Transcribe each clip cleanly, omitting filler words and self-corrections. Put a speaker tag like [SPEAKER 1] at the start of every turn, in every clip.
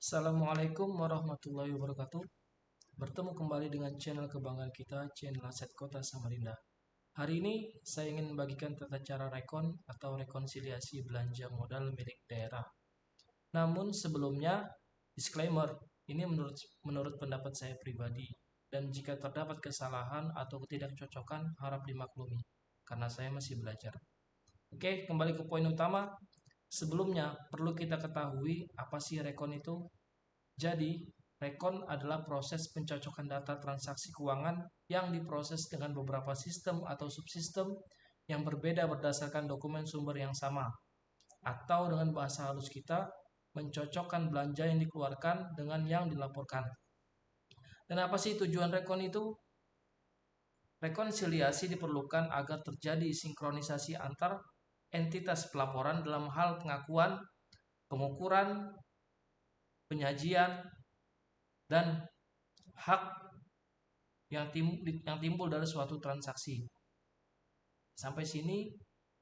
[SPEAKER 1] Assalamualaikum warahmatullahi wabarakatuh. Bertemu kembali dengan channel kebanggaan kita, channel Aset Kota Samarinda. Hari ini saya ingin membagikan tata cara rekon atau rekonsiliasi belanja modal milik daerah. Namun sebelumnya, disclaimer, ini menurut pendapat saya pribadi. Dan jika terdapat kesalahan atau ketidakcocokan, harap dimaklumi, karena saya masih belajar. Oke, kembali ke poin utama. Sebelumnya, perlu kita ketahui apa sih rekon itu. Jadi, rekon adalah proses pencocokan data transaksi keuangan yang diproses dengan beberapa sistem atau subsistem yang berbeda berdasarkan dokumen sumber yang sama. Atau dengan bahasa halus kita, mencocokkan belanja yang dikeluarkan dengan yang dilaporkan. Dan apa sih tujuan rekon itu? Rekonsiliasi diperlukan agar terjadi sinkronisasi antar entitas pelaporan dalam hal pengakuan, pengukuran, penyajian, dan hak yang timbul dari suatu transaksi. Sampai sini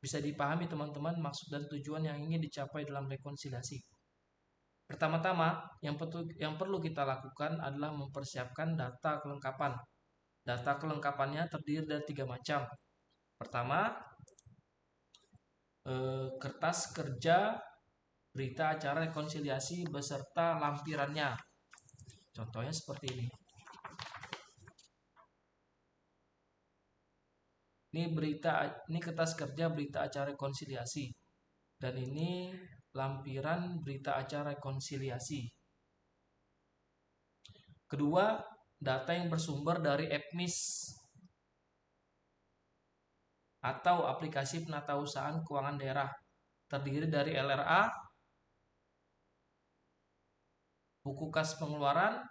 [SPEAKER 1] bisa dipahami teman-teman maksud dan tujuan yang ingin dicapai dalam rekonsiliasi. Pertama-tama, yang perlu kita lakukan adalah mempersiapkan data kelengkapan. Data kelengkapannya terdiri dari 3 macam. Pertama, kertas kerja berita acara rekonsiliasi beserta lampirannya. Contohnya seperti ini. Ini kertas kerja berita acara rekonsiliasi. Dan ini lampiran berita acara rekonsiliasi. Kedua, data yang bersumber dari APMIS atau aplikasi penatausahaan keuangan daerah, terdiri dari LRA, buku kas pengeluaran,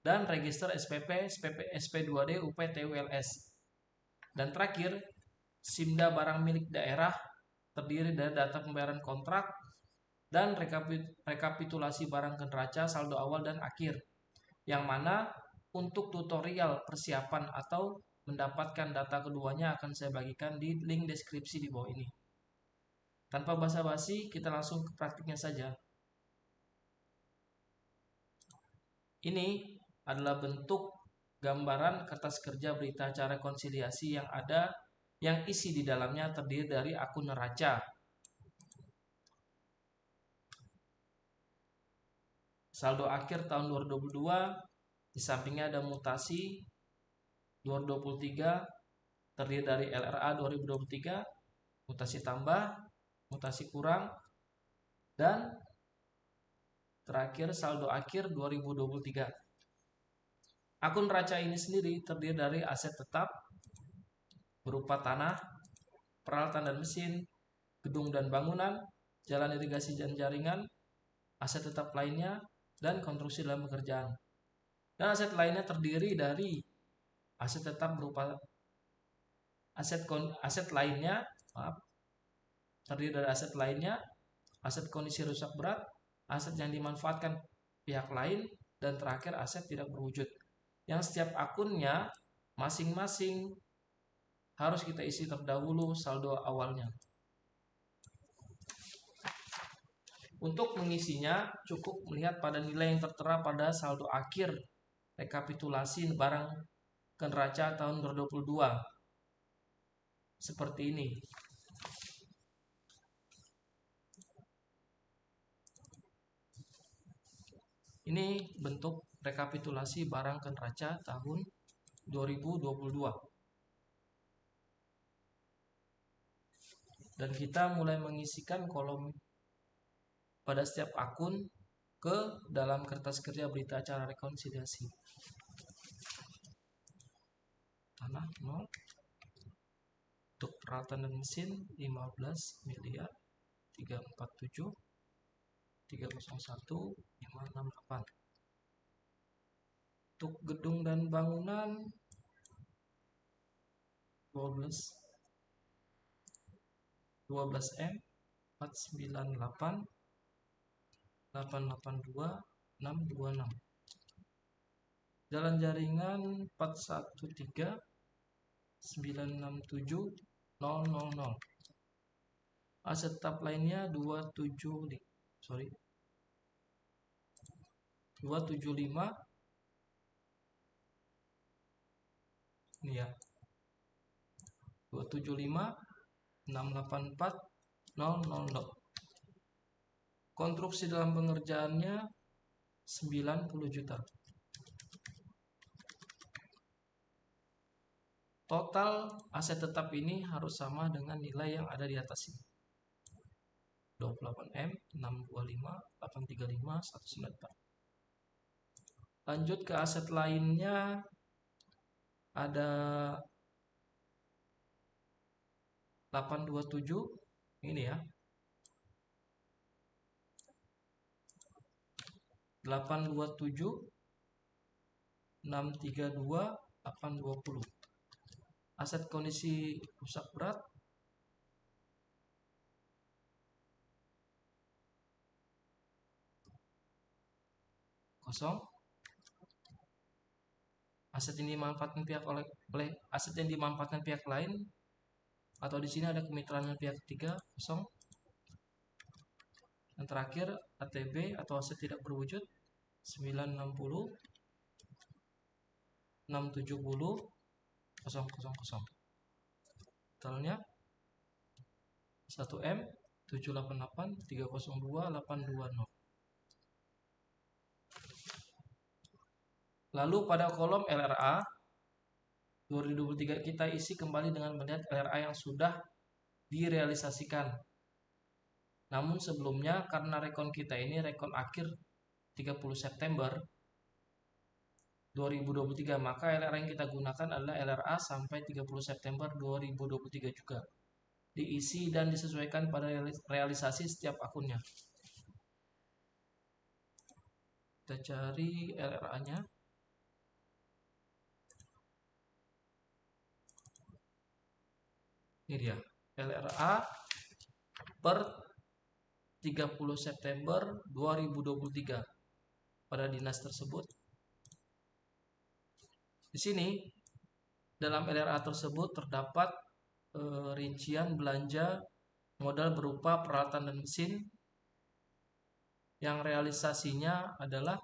[SPEAKER 1] dan register SPP, SP2D, UPTWLS. Dan terakhir, SIMDA barang milik daerah, terdiri dari data pembayaran kontrak dan rekapitulasi barang ke neraca, saldo awal dan akhir, yang mana untuk tutorial persiapan atau mendapatkan data keduanya akan saya bagikan di link deskripsi di bawah ini. Tanpa basa-basi, kita langsung ke praktiknya saja. Ini adalah bentuk gambaran kertas kerja berita acara rekonsiliasi yang isi di dalamnya terdiri dari akun neraca, saldo akhir tahun 2022, di sampingnya ada mutasi 2023, terdiri dari LRA 2023, mutasi tambah, mutasi kurang, dan terakhir saldo akhir 2023. Akun neraca ini sendiri terdiri dari aset tetap berupa tanah, peralatan dan mesin, gedung dan bangunan, jalan irigasi dan jaringan, aset tetap lainnya, dan konstruksi dalam pekerjaan. Dan aset lainnya terdiri dari aset tetap berupa aset lainnya, terdiri dari aset lainnya, aset kondisi rusak berat, aset yang dimanfaatkan pihak lain, dan terakhir aset tidak berwujud. Yang setiap akunnya masing-masing harus kita isi terdahulu saldo awalnya. Untuk mengisinya cukup melihat pada nilai yang tertera pada saldo akhir rekapitulasi barang ke neraca tahun 2022. Seperti ini. Ini bentuk rekapitulasi barang ke neraca tahun 2022. Dan kita mulai mengisikan kolom pada setiap akun ke dalam kertas kerja berita acara rekonsiliasi. Tanah 0, untuk peralatan dan mesin 15 miliar 347 301 568. Untuk gedung dan bangunan 12 M 498 882 626. Jalan jaringan 413 967 000. Aset tetap lainnya 275 ini ya, 275.684.000. Konstruksi dalam pengerjaannya 90 juta. Total aset tetap ini harus sama dengan nilai yang ada di atas ini. 28M, 625, 835, 194. Lanjut ke aset lainnya, ada 827 ini ya. 827, 632, 820. Aset kondisi rusak berat kosong. Aset yang dimanfaatkan aset yang dimanfaatkan pihak lain, atau di sini ada kemitraan dengan pihak ketiga, kosong. Yang terakhir ATB atau aset tidak berwujud 960, 670, 000. Totalnya 1M, 788, 302, 820. Lalu pada kolom LRA 2023 kita isi kembali dengan melihat LRA yang sudah direalisasikan. Namun sebelumnya karena rekon kita ini rekon akhir 30 September 2023, maka LRA yang kita gunakan adalah LRA sampai 30 September 2023 juga. Diisi dan disesuaikan pada realisasi setiap akunnya. Kita cari LRA-nya. Ini dia, LRA per 30 September 2023 pada dinas tersebut. Di sini dalam LRA tersebut terdapat rincian belanja modal berupa peralatan dan mesin yang realisasinya adalah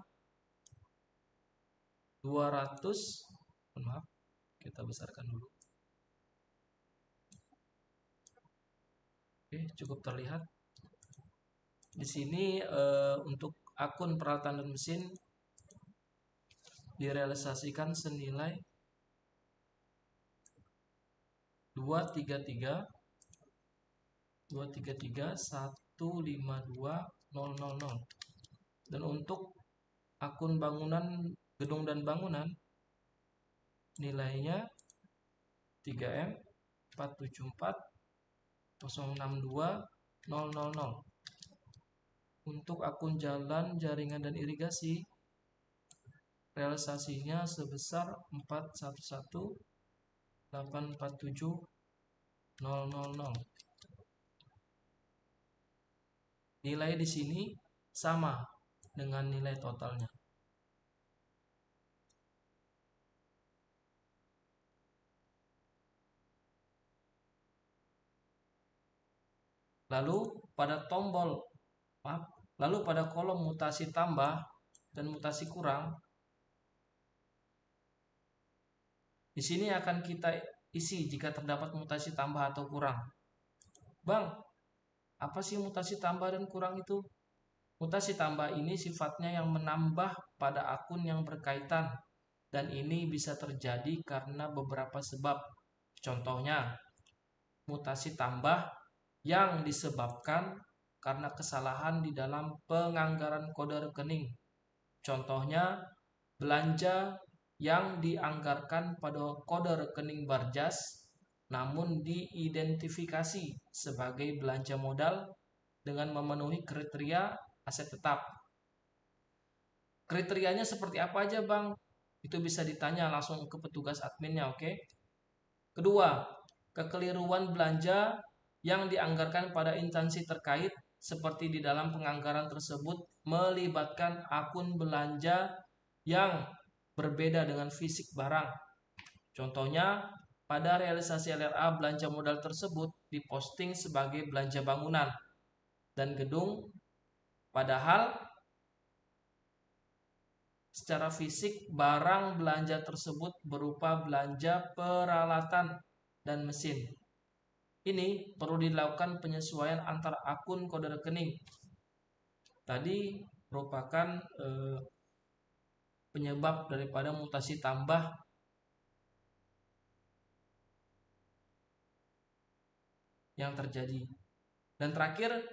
[SPEAKER 1] 200, maaf, kita besarkan dulu. Oke, cukup terlihat. Di sini untuk akun peralatan dan mesin direalisasikan senilai 233.152.000. Dan untuk akun bangunan, gedung dan bangunan nilainya 3M 474.062.000. Untuk akun jalan, jaringan dan irigasi realisasinya sebesar 411.847.000. Nilai di sini sama dengan nilai totalnya. Lalu pada kolom mutasi tambah dan mutasi kurang, di sini akan kita isi jika terdapat mutasi tambah atau kurang. Bang, apa sih mutasi tambah dan kurang itu? Mutasi tambah ini sifatnya yang menambah pada akun yang berkaitan, dan ini bisa terjadi karena beberapa sebab. Contohnya, mutasi tambah yang disebabkan karena kesalahan di dalam penganggaran kode rekening. Contohnya, belanja yang dianggarkan pada kode rekening Barjas namun diidentifikasi sebagai belanja modal dengan memenuhi kriteria aset tetap. Kriterianya seperti apa aja, Bang? Itu bisa ditanya langsung ke petugas adminnya, oke? Kedua, kekeliruan belanja yang dianggarkan pada instansi terkait seperti di dalam penganggaran tersebut melibatkan akun belanja yang berbeda dengan fisik barang. Contohnya, pada realisasi LRA belanja modal tersebut diposting sebagai belanja bangunan dan gedung, padahal secara fisik barang belanja tersebut berupa belanja peralatan dan mesin. Ini perlu dilakukan penyesuaian antara akun kode rekening. Tadi merupakan penyebab daripada mutasi tambah yang terjadi. Dan terakhir,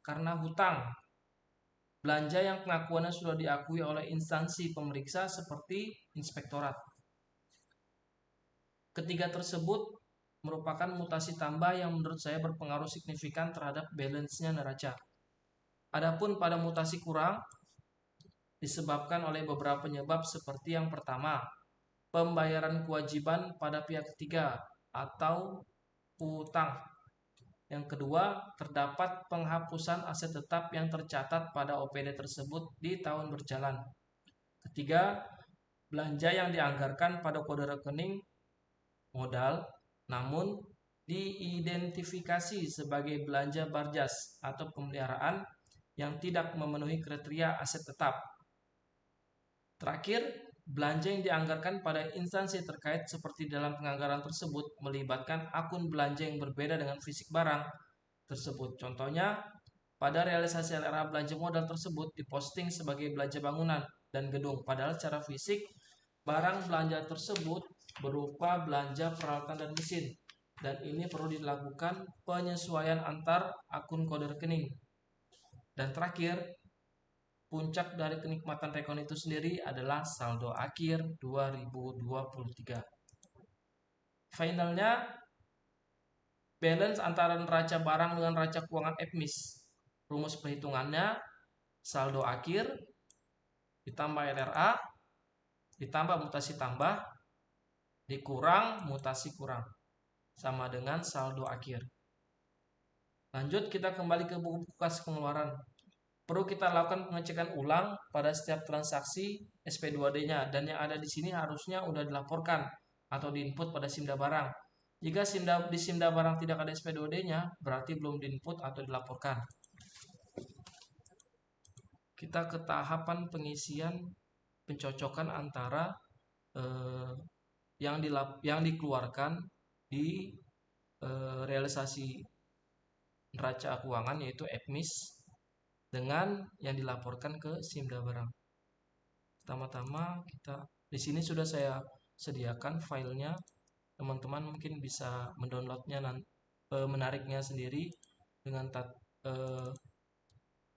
[SPEAKER 1] karena hutang, belanja yang pengakuannya sudah diakui oleh instansi pemeriksa seperti inspektorat. Ketiga tersebut merupakan mutasi tambah yang menurut saya berpengaruh signifikan terhadap balance-nya neraca. Adapun pada mutasi kurang disebabkan oleh beberapa penyebab seperti yang pertama, pembayaran kewajiban pada pihak ketiga atau utang. Yang kedua, terdapat penghapusan aset tetap yang tercatat pada OPD tersebut di tahun berjalan. Ketiga, belanja yang dianggarkan pada kode rekening modal namun diidentifikasi sebagai belanja barjas atau pemeliharaan yang tidak memenuhi kriteria aset tetap. Terakhir, belanja yang dianggarkan pada instansi terkait seperti dalam penganggaran tersebut melibatkan akun belanja yang berbeda dengan fisik barang tersebut. Contohnya, pada realisasi LRA belanja modal tersebut diposting sebagai belanja bangunan dan gedung, padahal secara fisik barang belanja tersebut berupa belanja peralatan dan mesin. Dan ini perlu dilakukan penyesuaian antar akun kode rekening. Dan terakhir, puncak dari kenikmatan rekon itu sendiri adalah saldo akhir 2023. Finalnya, balance antara neraca barang dengan neraca keuangan EPMIS. Rumus perhitungannya saldo akhir ditambah LRA ditambah mutasi tambah dikurang mutasi kurang sama dengan saldo akhir. Lanjut, kita kembali ke buku kas pengeluaran. Perlu kita lakukan pengecekan ulang pada setiap transaksi SP2D-nya dan yang ada di sini harusnya sudah dilaporkan atau diinput pada SIMDA barang. Jika di SIMDA barang tidak ada SP2D-nya, berarti belum diinput atau dilaporkan. Kita ke tahapan pengisian pencocokan antara yang dikeluarkan di realisasi neraca keuangan yaitu EPMIS dengan yang dilaporkan ke SIMDA barang. Pertama-tama kita di sini sudah saya sediakan filenya. Teman-teman mungkin bisa mendownloadnya menariknya sendiri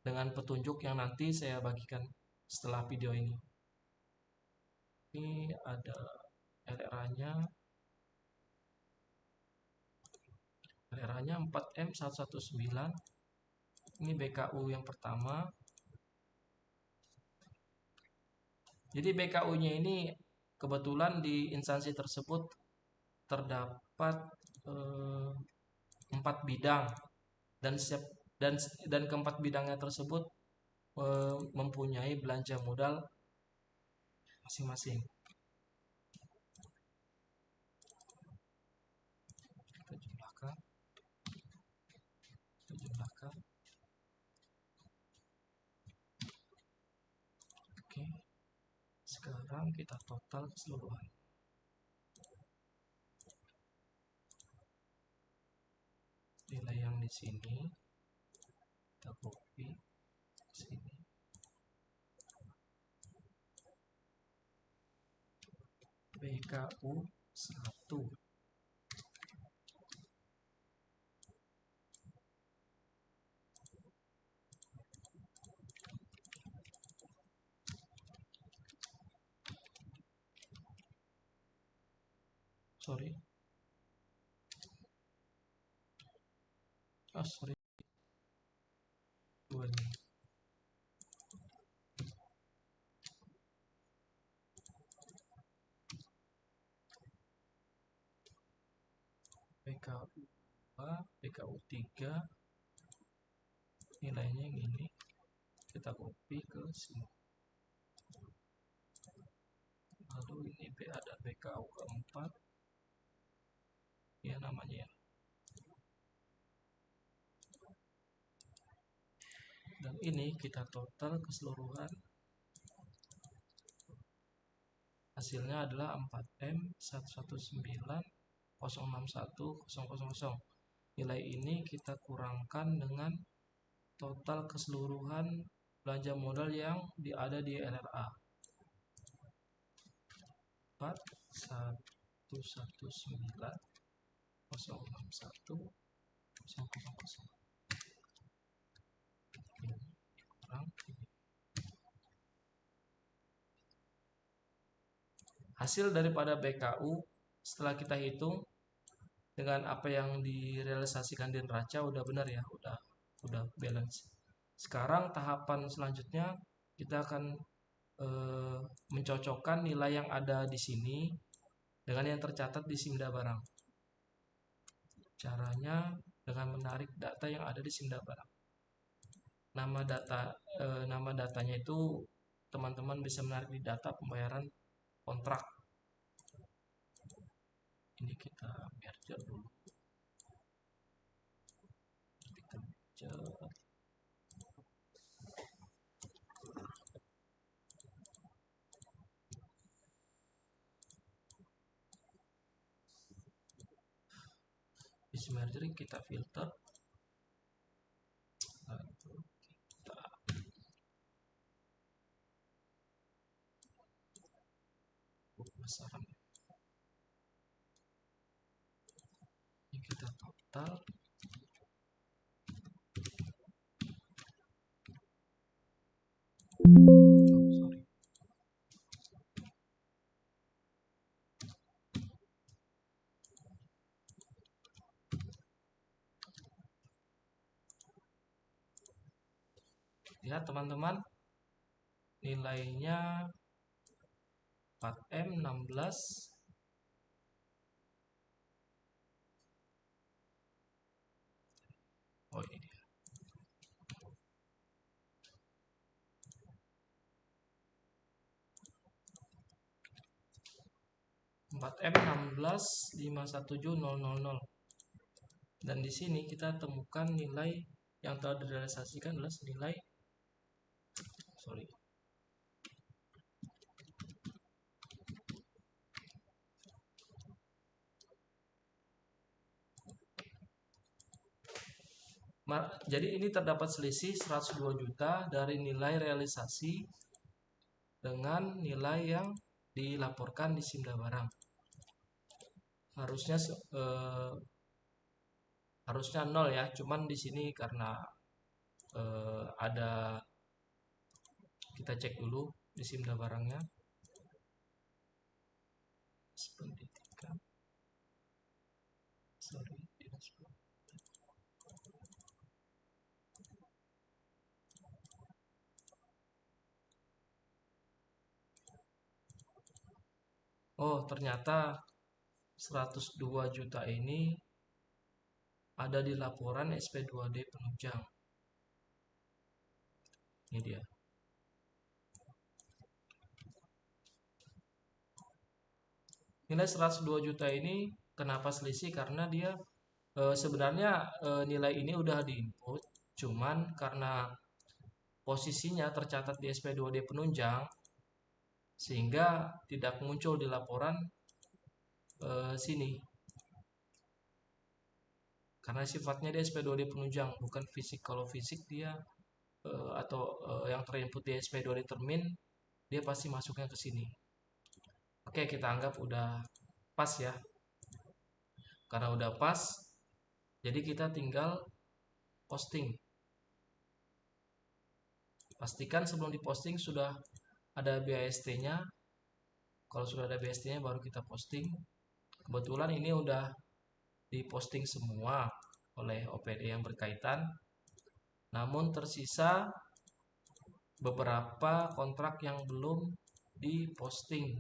[SPEAKER 1] dengan petunjuk yang nanti saya bagikan setelah video ini. Ini ada LRA-nya. LRA-nya 4M119. Ini BKU yang pertama. Jadi BKU-nya ini kebetulan di instansi tersebut terdapat 4 bidang dan keempat bidangnya tersebut mempunyai belanja modal masing-masing. Kita jumlahkan. Oke. Sekarang kita total keseluruhan. Nilai yang di sini kita copy sini. BKU 1. Sorry. BKU 2, BKU 3 nilainya yang ini kita copy ke sini. Lalu ini ada BKU keempat ya namanya ya. Dan ini kita total keseluruhan hasilnya adalah 4M119.061.000. Nilai ini kita kurangkan dengan total keseluruhan belanja modal yang ada di LRA 4.119.061.000 kurang. Hasil daripada BKU setelah kita hitung dengan apa yang direalisasikan di neraca udah benar ya, udah balance. Sekarang tahapan selanjutnya kita akan mencocokkan nilai yang ada di sini dengan yang tercatat di Simda barang. Caranya dengan menarik data yang ada di Simda barang. Nama datanya itu teman-teman bisa menarik di data pembayaran kontrak. Ini kita merger dulu. Kita merger. Di mergering kita filter. Lalu kita besaran. Ini kita total. Lihat teman-teman, nilainya 4M16 oh ini dia. 4M16.517.000. Dan di sini kita temukan nilai yang telah direalisasikan adalah senilai jadi ini terdapat selisih 102 juta dari nilai realisasi dengan nilai yang dilaporkan di Simda barang. Harusnya 0 ya, cuman di sini karena ada, kita cek dulu di Simda barangnya. Pendidikan. Oh, ternyata 102 juta ini ada di laporan SP2D penunjang. Ini dia. Nilai 102 juta ini kenapa selisih? Karena dia sebenarnya nilai ini udah diinput, cuman karena posisinya tercatat di SP2D penunjang sehingga tidak muncul di laporan sini. Karena sifatnya dia SP2D penunjang, bukan fisik. Kalau fisik dia atau yang terinput di SP2D termin, dia pasti masuknya ke sini. Oke, kita anggap udah pas ya. Karena udah pas, jadi kita tinggal posting. Pastikan sebelum diposting sudah ada BAST-nya. Kalau sudah ada BAST-nya baru kita posting. Kebetulan ini udah diposting semua oleh OPD yang berkaitan. Namun tersisa beberapa kontrak yang belum diposting.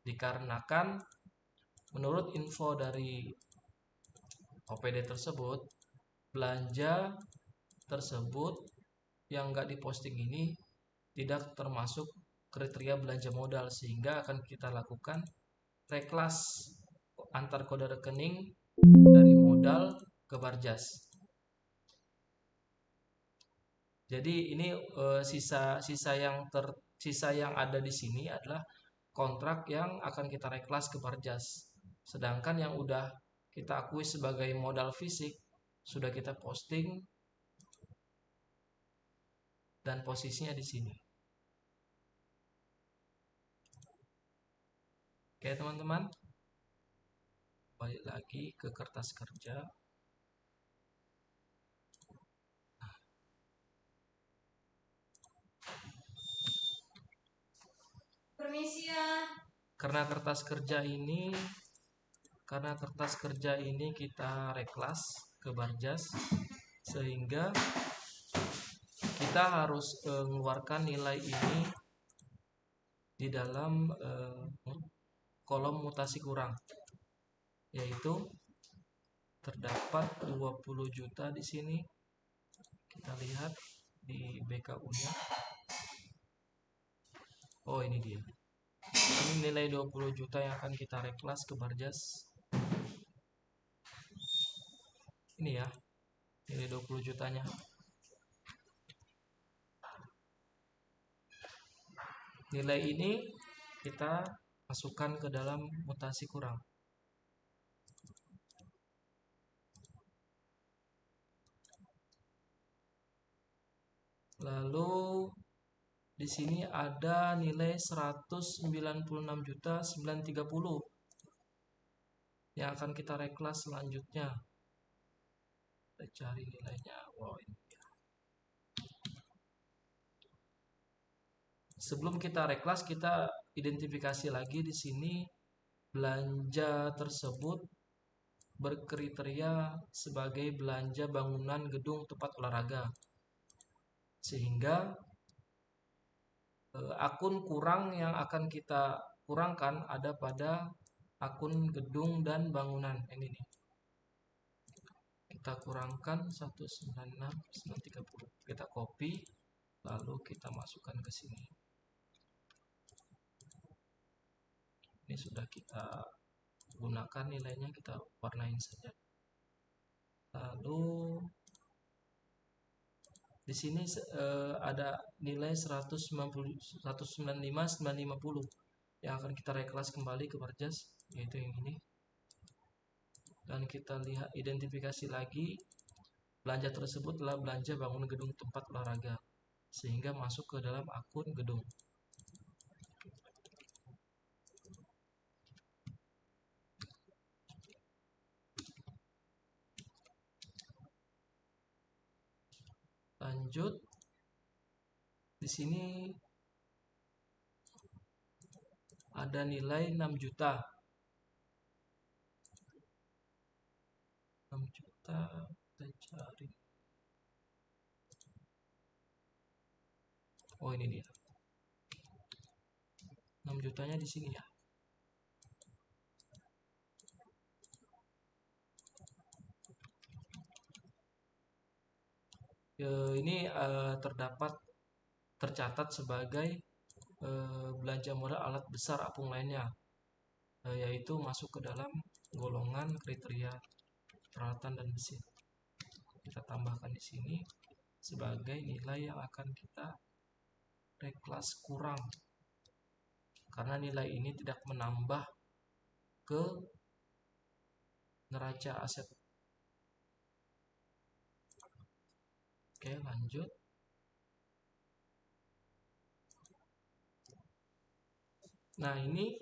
[SPEAKER 1] Dikarenakan menurut info dari OPD tersebut, belanja tersebut yang nggak diposting ini tidak termasuk kriteria belanja modal, sehingga akan kita lakukan reklas antar kode rekening dari modal ke Barjas. Jadi ini sisa yang ada di sini adalah kontrak yang akan kita reklas ke Barjas. Sedangkan yang udah kita akui sebagai modal fisik sudah kita posting dan posisinya di sini. Oke teman-teman, balik lagi ke kertas kerja. Permisi ya. Karena kertas kerja ini kita reklas ke Barjas, sehingga kita harus mengeluarkan nilai ini di dalam kolom mutasi kurang, yaitu terdapat 20 juta di sini. Kita lihat di BKU-nya. Oh, ini dia. Ini nilai 20 juta yang akan kita reklas ke Barjas. Ini ya, nilai 20 jutanya. Nilai ini kita masukkan ke dalam mutasi kurang. Lalu di sini ada nilai 196.930 yang akan kita reklas selanjutnya. Kita cari nilainya. Wow, ini dia. Sebelum kita reklas, kita identifikasi lagi di sini belanja tersebut berkriteria sebagai belanja bangunan gedung tempat olahraga, sehingga akun kurang yang akan kita kurangkan ada pada akun gedung dan bangunan. Ini nih, kita kurangkan 196.930, kita copy lalu kita masukkan ke sini. Ini sudah kita gunakan nilainya, kita warnain saja. Lalu di sini ada nilai 195.950 yang akan kita reklas kembali ke Barjas, yaitu yang ini. Dan kita lihat identifikasi lagi, belanja tersebut adalah belanja bangun gedung tempat olahraga, sehingga masuk ke dalam akun gedung. Lanjut, di sini ada nilai 6 juta. 6 juta kita cari. Oh, ini dia. 6 jutanya di sini ya. Ini tercatat sebagai belanja modal alat besar apung lainnya, yaitu masuk ke dalam golongan kriteria peralatan dan mesin. Kita tambahkan di sini sebagai nilai yang akan kita reklas kurang, karena nilai ini tidak menambah ke neraca aset. Oke, lanjut. Nah, ini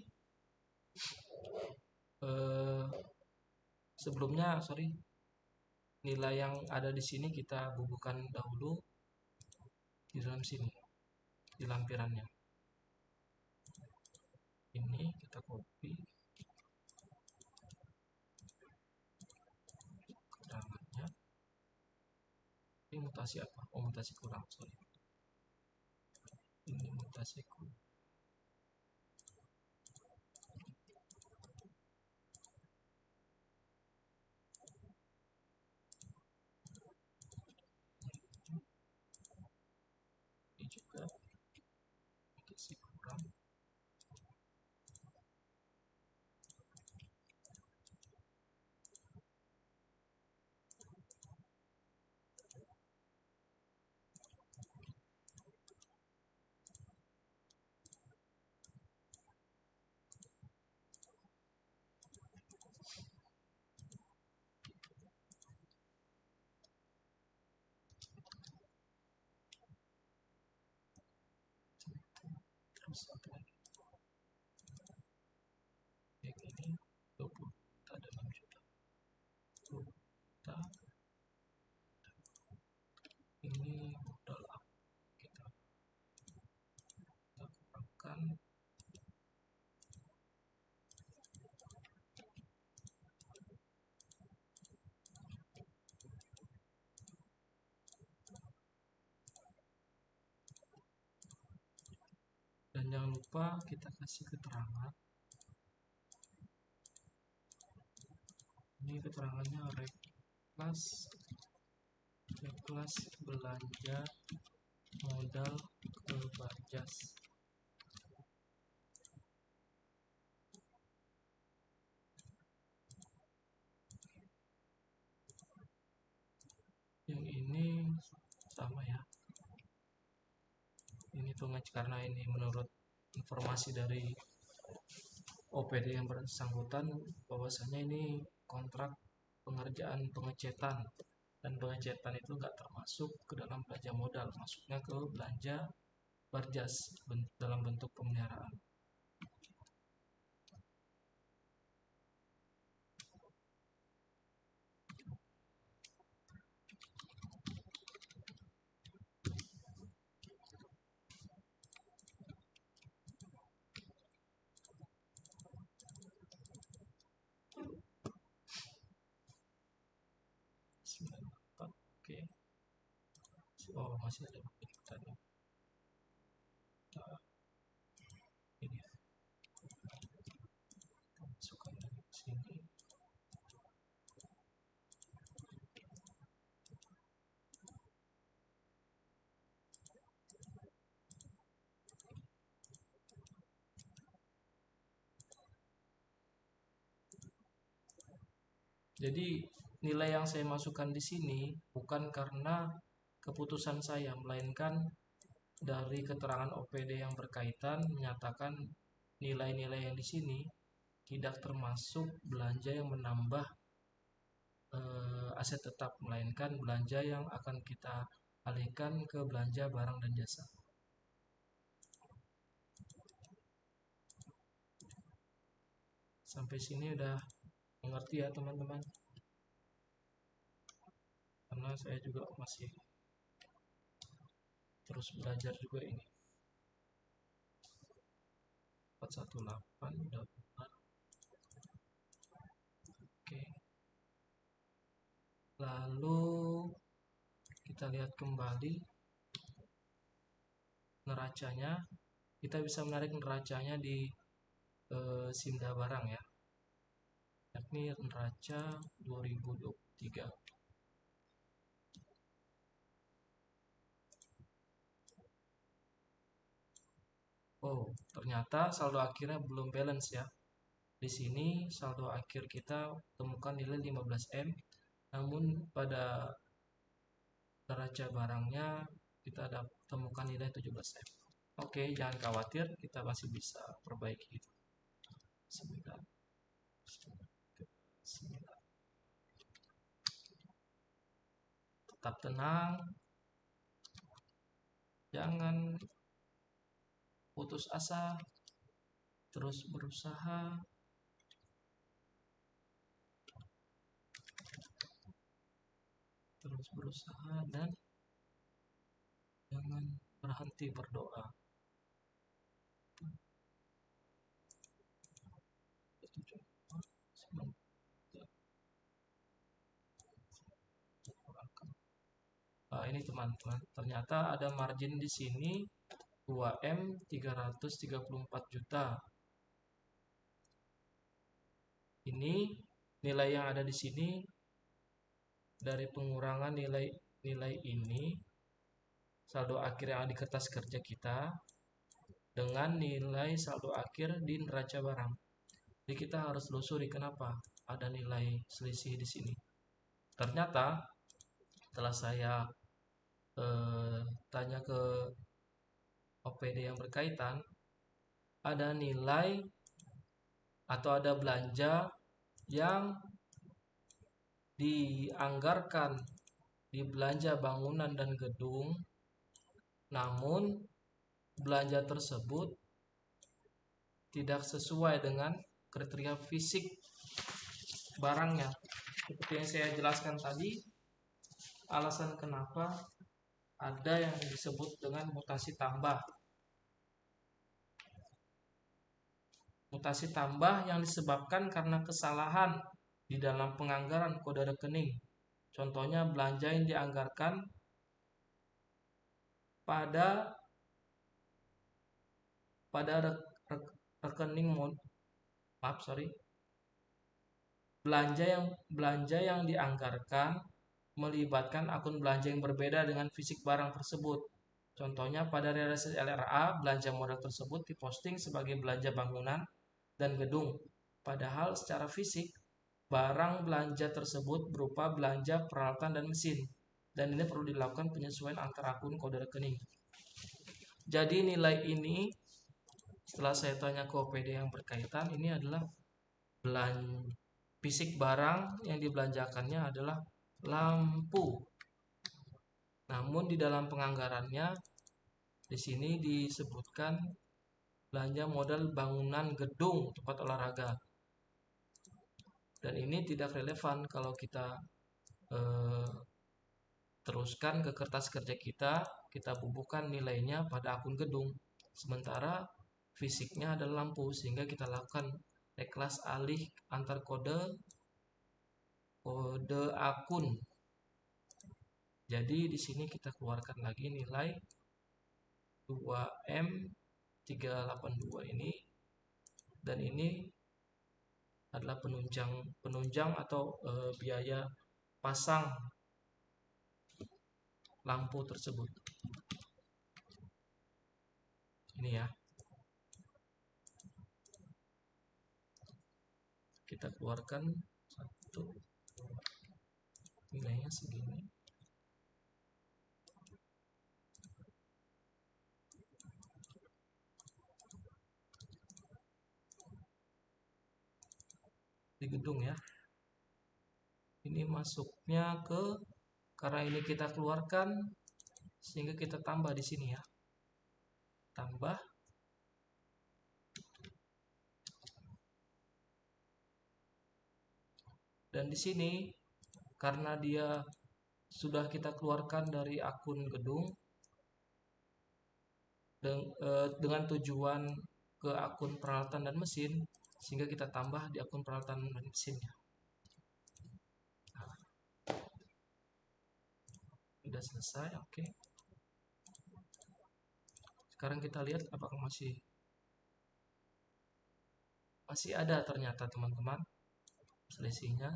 [SPEAKER 1] sebelumnya nilai yang ada di sini kita bubuhkan dahulu di dalam sini, di lampirannya. Ini kita copy keterangannya. Ini mutasi apa? Oh, mutasi kurang, ini mutasi kurang. Ini juga mutasi kurang. satu lagi. Yang ini 20 juta dan 6 juta. 20 juta. Ini modal apa? Kita kurangkan. Dan jangan lupa kita kasih keterangan. Ini keterangannya reklas belanja modal ke Barjas. Yang ini sama ya. Ini tuh karena ini menurut informasi dari OPD yang bersangkutan bahwasanya ini kontrak pengerjaan pengecetan, dan pengecetan itu nggak termasuk ke dalam belanja modal, masuknya ke belanja Barjas dalam bentuk pemeliharaan. Oke. Oh, masih ada tadi. Ini masukkan dari sini. Jadi nilai yang saya masukkan di sini bukan karena keputusan saya, melainkan dari keterangan OPD yang berkaitan menyatakan nilai-nilai yang di sini tidak termasuk belanja yang menambah aset tetap, melainkan belanja yang akan kita alihkan ke belanja barang dan jasa. Sampai sini udah mengerti ya teman-teman? Karena saya juga masih terus belajar juga ini. 418 udah benar. Oke. Lalu kita lihat kembali neracanya. Kita bisa menarik neracanya di Sinda Barang ya, yakni neraca 2023. Oh, ternyata saldo akhirnya belum balance ya. Di sini saldo akhir kita temukan nilai 15M, namun pada neraca barangnya kita temukan nilai 17M. Oke, jangan khawatir, kita masih bisa perbaiki itu. 9. Tetap tenang, jangan putus asa, terus berusaha. Dan jangan berhenti berdoa. Ini teman-teman, ternyata ada margin di sini 2M 334 juta. Ini nilai yang ada di sini dari pengurangan nilai ini, saldo akhir yang ada di kertas kerja kita dengan nilai saldo akhir di neraca barang. Jadi kita harus telusuri kenapa ada nilai selisih di sini. Ternyata setelah saya tanya ke OPD yang berkaitan, ada nilai atau ada belanja yang dianggarkan di belanja bangunan dan gedung, namun belanja tersebut tidak sesuai dengan kriteria fisik barangnya. Seperti yang saya jelaskan tadi, alasan kenapa ada yang disebut dengan mutasi tambah. Mutasi tambah yang disebabkan karena kesalahan di dalam penganggaran kode rekening. Contohnya belanja yang dianggarkan pada rekening belanja yang dianggarkan melibatkan akun belanja yang berbeda dengan fisik barang tersebut. Contohnya pada realisasi LRA, belanja modal tersebut diposting sebagai belanja bangunan dan gedung. Padahal secara fisik, barang belanja tersebut berupa belanja peralatan dan mesin. Dan ini perlu dilakukan penyesuaian antara akun kode rekening. Jadi nilai ini, setelah saya tanya ke OPD yang berkaitan, ini adalah fisik barang yang dibelanjakannya adalah lampu. Namun di dalam penganggarannya, di sini disebutkan belanja modal bangunan gedung tempat olahraga. Dan ini tidak relevan kalau kita teruskan ke kertas kerja kita bubuhkan nilainya pada akun gedung. Sementara fisiknya adalah lampu, sehingga kita lakukan reklas alih antar kode akun. Jadi di sini kita keluarkan lagi nilai 2M382 ini, dan ini adalah penunjang atau biaya pasang lampu tersebut. Ini ya. Kita keluarkan satu, nilainya segini. Di gedung ya. Ini masuknya karena ini kita keluarkan, sehingga kita tambah di sini ya. Tambah. Dan di sini karena dia sudah kita keluarkan dari akun gedung dengan tujuan ke akun peralatan dan mesin, sehingga kita tambah di akun peralatan dan mesinnya. Sudah selesai, oke. Sekarang kita lihat apakah masih ada ternyata teman-teman selisihnya,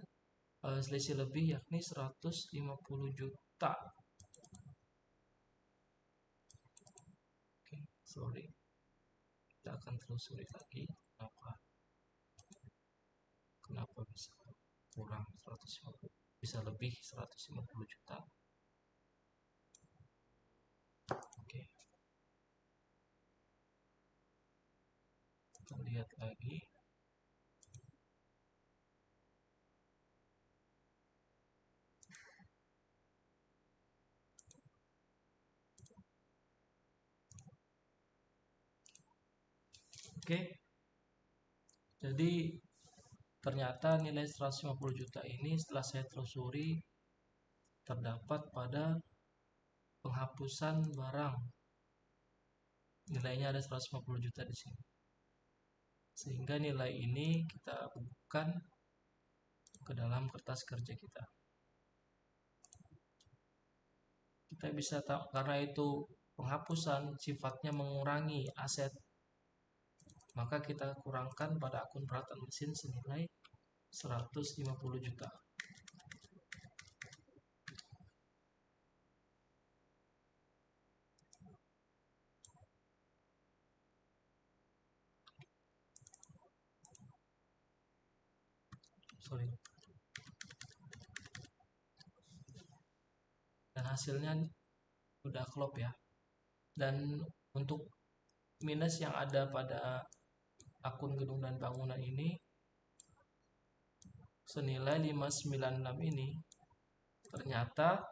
[SPEAKER 1] selisih lebih, yakni 150 juta. Oke, sorry, kita akan telusuri lagi kenapa bisa kurang 150, bisa lebih 150 juta. Oke, kita lihat lagi. Oke, jadi ternyata nilai 150 juta ini setelah saya telusuri terdapat pada penghapusan barang. Nilainya ada 150 juta di sini. Sehingga nilai ini kita bubuhkan ke dalam kertas kerja kita. Kita bisa tahu karena itu penghapusan sifatnya mengurangi aset, maka kita kurangkan pada akun peralatan mesin senilai 150 juta. Sorry. Dan hasilnya udah klop ya. Dan untuk minus yang ada pada akun gedung dan bangunan ini senilai 596 ini, ternyata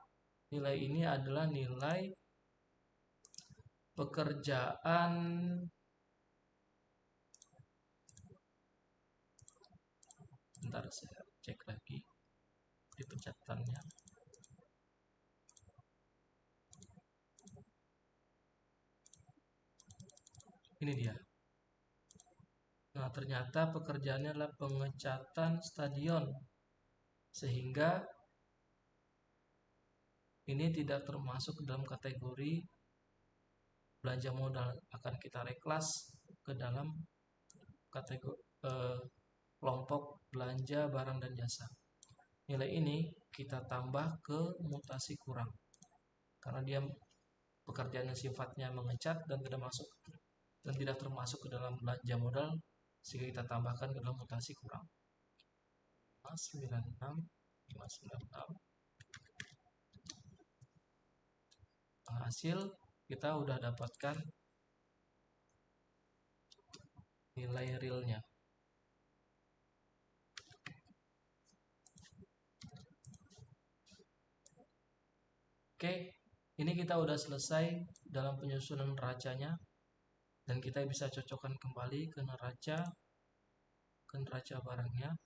[SPEAKER 1] nilai ini adalah nilai pekerjaan Bentar saya cek lagi di pencatannya. Ini dia. Nah, ternyata pekerjaannya adalah pengecatan stadion, sehingga ini tidak termasuk dalam kategori belanja modal. Akan kita reklas ke dalam kategori kelompok belanja barang dan jasa. Nilai ini kita tambah ke mutasi kurang, karena dia pekerjaan yang sifatnya mengecat dan tidak termasuk ke dalam belanja modal, sehingga kita tambahkan ke dalam mutasi kurang. 596 596. Hasil kita udah dapatkan nilai realnya. Oke, ini kita udah selesai dalam penyusunan neracanya, dan kita bisa cocokkan kembali ke neraca barangnya.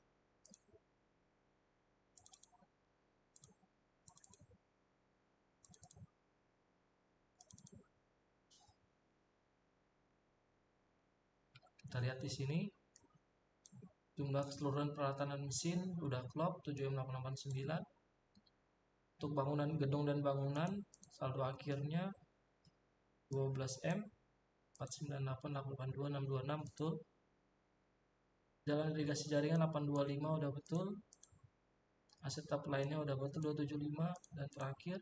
[SPEAKER 1] Kita lihat di sini jumlah keseluruhan peralatan dan mesin udah klop 7M889. Untuk bangunan gedung dan bangunan saldo akhirnya 12M 498882626 betul. Jalan irigasi jaringan 825 udah betul. Aset tahap lainnya udah betul 275, dan terakhir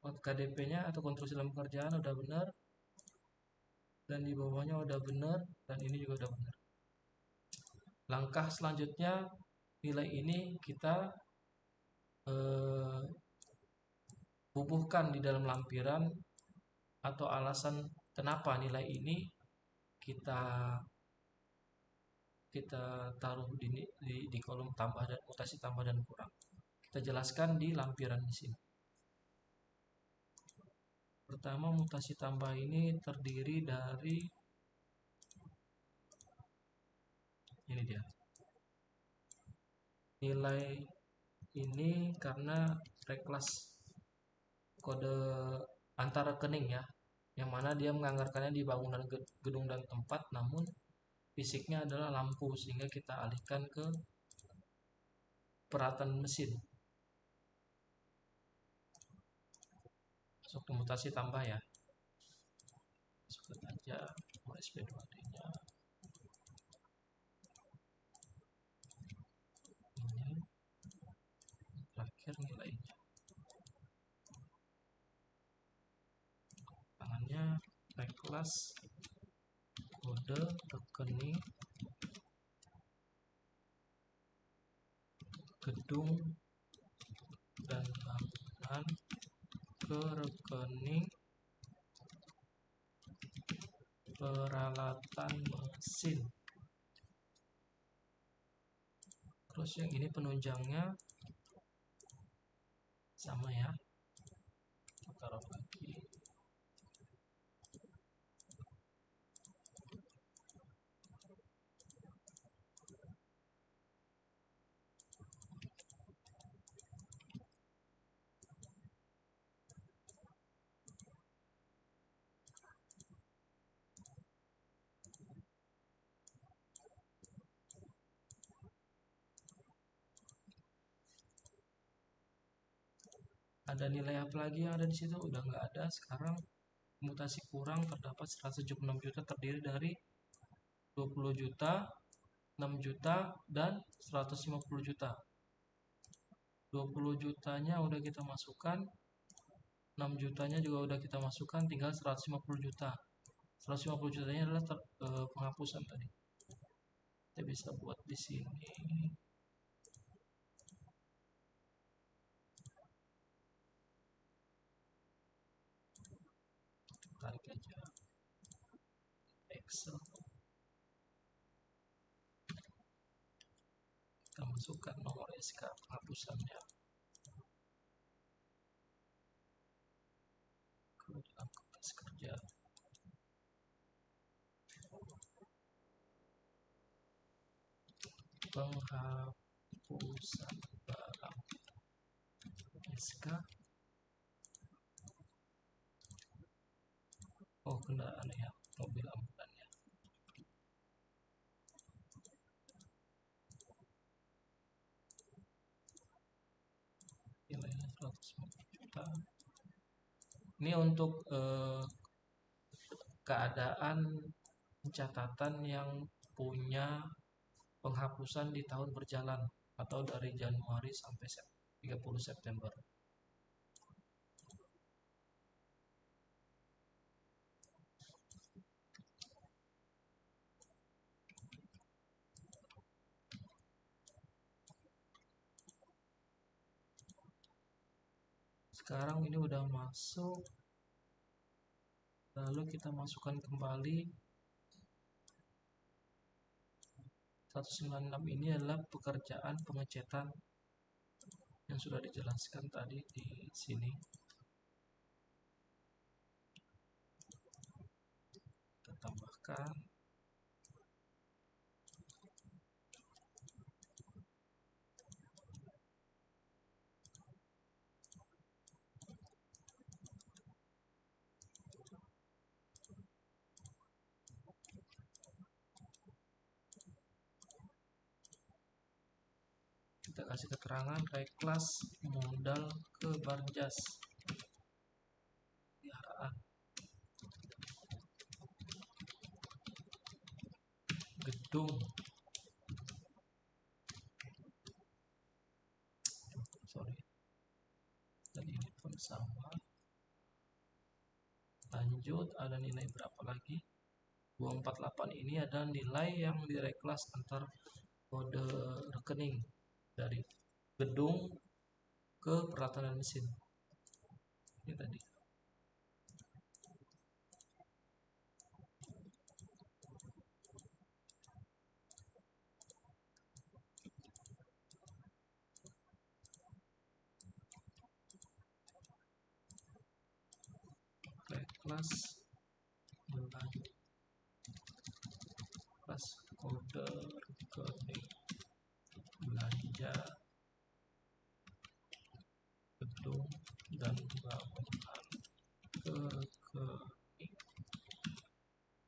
[SPEAKER 1] KDP-nya atau konstruksi dalam pekerjaan udah benar, dan di bawahnya udah benar, dan ini juga udah benar. Langkah selanjutnya, nilai ini kita bubuhkan di dalam lampiran, atau alasan kenapa nilai ini kita taruh di kolom tambah dan mutasi tambah dan kurang. Kita jelaskan di lampiran di sini. Pertama, mutasi tambah ini terdiri dari ini dia. Nilai ini karena reklas kode antar rekening ya, yang mana dia menganggarkannya di bangunan gedung dan tempat, namun fisiknya adalah lampu, sehingga kita alihkan ke peralatan mesin. Masuk ke mutasi tambah ya, masukkan aja SP2D-nya. Ini terakhir nilainya. Tangannya reklas kode rekening gedung dan bangunan ke rekening peralatan mesin. Terus yang ini penunjangnya sama ya, kita taruh lagi. Ada nilai apa lagi yang ada di situ? Udah nggak ada. Sekarang mutasi kurang terdapat 176 juta, terdiri dari 20 juta, 6 juta, dan 150 juta. 20 jutanya udah kita masukkan, 6 jutanya juga udah kita masukkan, tinggal 150 juta. 150 jutanya adalah penghapusan tadi. Kita bisa buat di sini. Tarik aja Excel. Kita masukkan nomor SK penghapusannya ke dalam kertas kerja. penghapusan barang SK kendaraan ya, mobil ambulan ya. Nilainya 150 juta. Ini untuk keadaan pencatatan yang punya penghapusan di tahun berjalan atau dari Januari sampai 30 September. Sekarang ini udah masuk, lalu kita masukkan kembali. 196 ini adalah pekerjaan pengecetan yang sudah dijelaskan tadi di sini. Kita tambahkan. Kita kasih keterangan reklas modal ke Barjas peliharaan gedung tadi ini pun sama. Lanjut, ada nilai berapa lagi? 248 ini ada nilai yang direklas antar kode rekening dari gedung ke peralatan dan mesin. Ini tadi. Reklas kode rekening belanja gedung dan bangunan ke rekening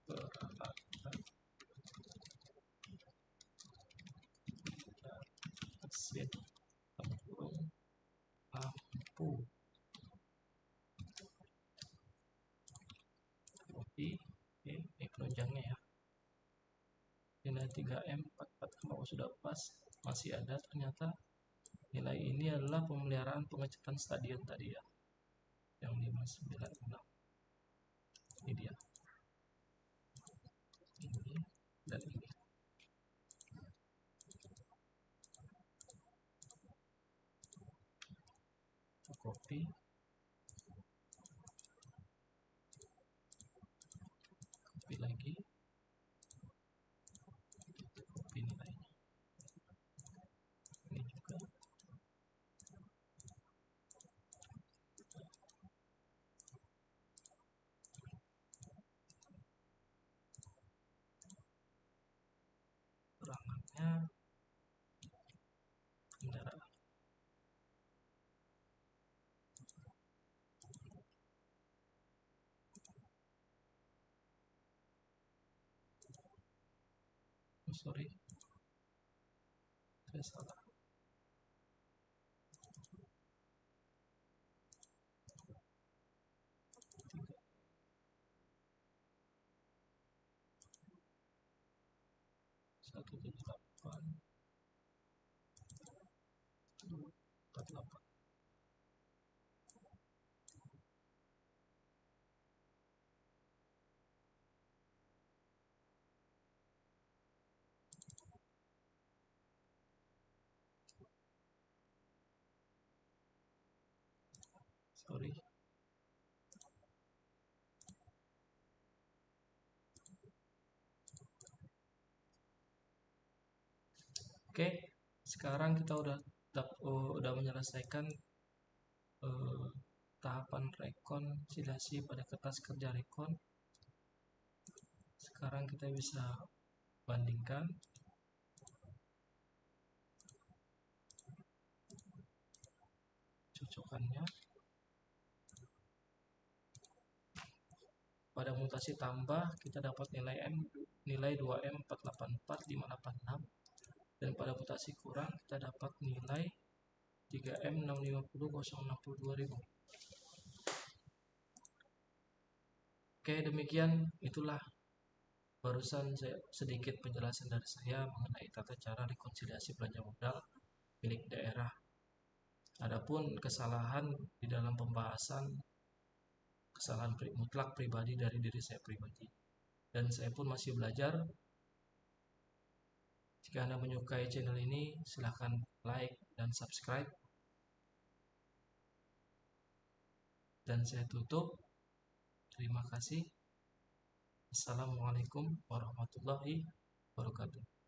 [SPEAKER 1] peralatan dan mesin lampu. Kopi, ini penunjangnya ya. Nilai 3M 44 sudah pas, masih ada ternyata. Nilai ini adalah pemeliharaan pengecetan stadion tadi ya, yang 596. Ini dia, ini dan ini. Kopi, kopi lagi, kopi nilainya. Ini juga. Keterangannya kendaraan. Sorry, saya salah. Satu 78 48. Sorry. Oke, sekarang kita udah menyelesaikan tahapan rekonsiliasi pada kertas kerja rekon. Sekarang kita bisa bandingkan. cocokannya. Pada mutasi tambah kita dapat nilai 2M484.586, dan pada mutasi kurang kita dapat nilai 3M650.062.000. Oke, demikian itulah barusan sedikit penjelasan dari saya mengenai tata cara rekonsiliasi belanja modal milik daerah. Adapun kesalahan di dalam pembahasan, kesalahan mutlak pribadi dari diri saya pribadi, dan saya pun masih belajar. Jika Anda menyukai channel ini, silahkan like dan subscribe. Dan saya tutup. Terima kasih. Assalamualaikum warahmatullahi wabarakatuh.